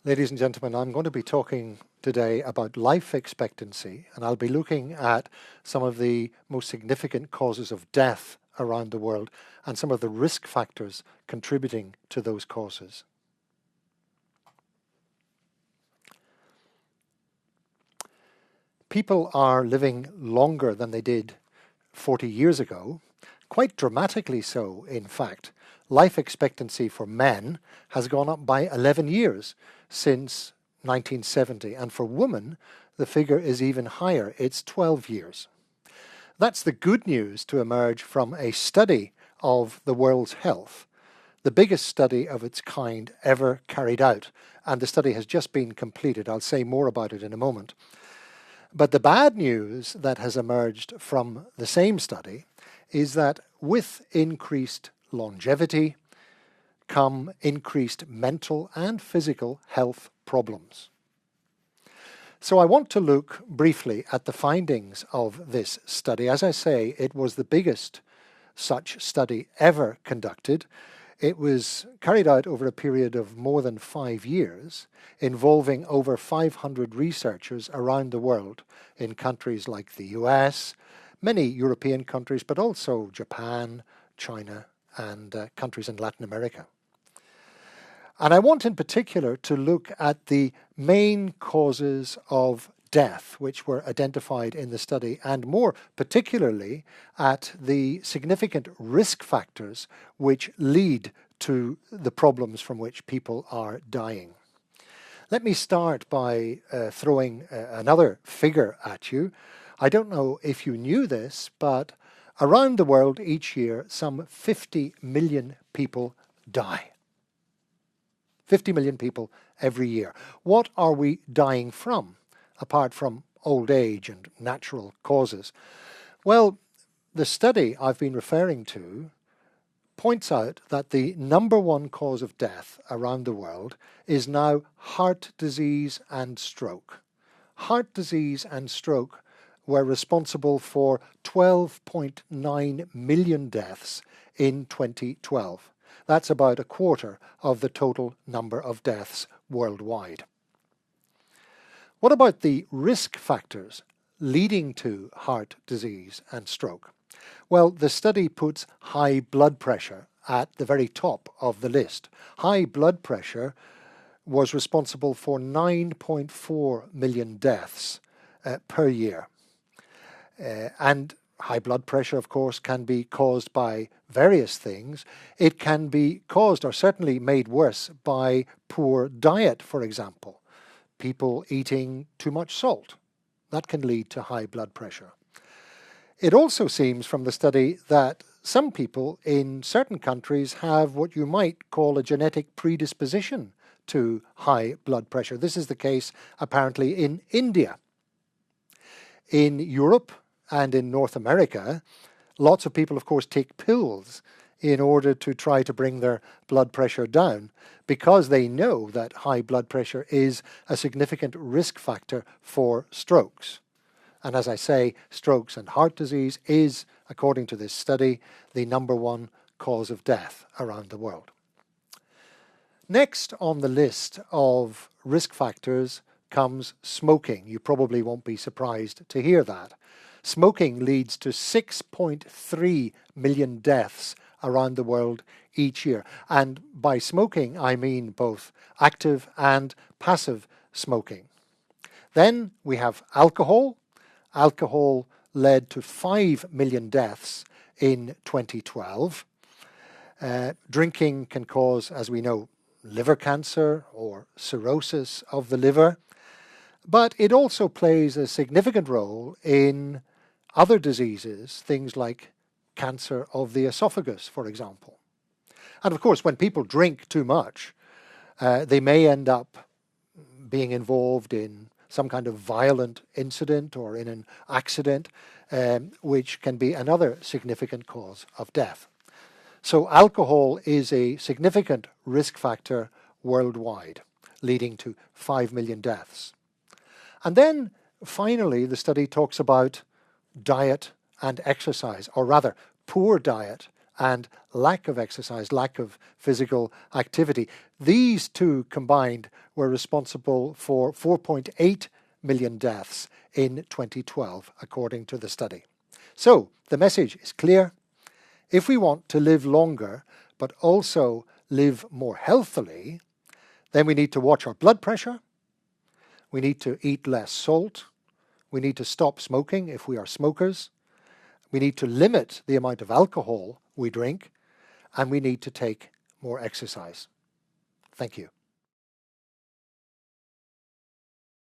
Ladies and gentlemen, I'm going to be talking today about life expectancy, and I'll be looking at some of the most significant causes of death around the world and some of the risk factors contributing to those causes. People are living longer than they did 40 years ago, quite dramatically so, in fact. Life expectancy for men has gone up by 11 years since 1970, and for women, the figure is even higher. It's 12 years. That's the good news to emerge from a study of the world's health, the biggest study of its kind ever carried out, and the study has just been completed. I'll say more about it in a moment. But the bad news that has emerged from the same study is that with increased longevity come increased mental and physical health problems. So I want to look briefly at the findings of this study. As I say, it was the biggest such study ever conducted. It was carried out over a period of more than 5 years, involving over 500 researchers around the world in countries like the US, many European countries, but also Japan, China, and countries in Latin America. And I want in particular to look at the main causes of death which were identified in the study, and more particularly at the significant risk factors which lead to the problems from which people are dying. Let me start by throwing another figure at you. I don't know if you knew this, but around the world each year some 50 million people die. 50 million people every year. What are we dying from, apart from old age and natural causes? Well, the study I've been referring to points out that the number one cause of death around the world is now heart disease and stroke. Heart disease and stroke were responsible for 12.9 million deaths in 2012. That's about a quarter of the total number of deaths worldwide. What about the risk factors leading to heart disease and stroke? Well, the study puts high blood pressure at the very top of the list. High blood pressure was responsible for 9.4 million deaths per year. And high blood pressure, of course, can be caused by various things. It can be caused, or certainly made worse, by poor diet, for example. People eating too much salt. That can lead to high blood pressure. It also seems from the study that some people in certain countries have what you might call a genetic predisposition to high blood pressure. This is the case apparently in India. In Europe and in North America, lots of people, of course, take pills in order to try to bring their blood pressure down because they know that high blood pressure is a significant risk factor for strokes. And as I say, strokes and heart disease is, according to this study, the number one cause of death around the world. Next on the list of risk factors comes smoking. You probably won't be surprised to hear that. Smoking leads to 6.3 million deaths around the world each year. And by smoking, I mean both active and passive smoking. Then we have alcohol. Alcohol led to 5 million deaths in 2012. Drinking can cause, as we know, liver cancer or cirrhosis of the liver. But it also plays a significant role in other diseases, things like cancer of the esophagus, for example. And of course, when people drink too much, they may end up being involved in some kind of violent incident or in an accident, which can be another significant cause of death. So alcohol is a significant risk factor worldwide, leading to 5 million deaths. And then finally, the study talks about diet and exercise, or rather poor diet and lack of exercise, lack of physical activity. These two combined were responsible for 4.8 million deaths in 2012, according to the study. So the message is clear. If we want to live longer, but also live more healthily, then we need to watch our blood pressure. We need to eat less salt. We need to stop smoking if we are smokers. We need to limit the amount of alcohol we drink. And we need to take more exercise. Thank you.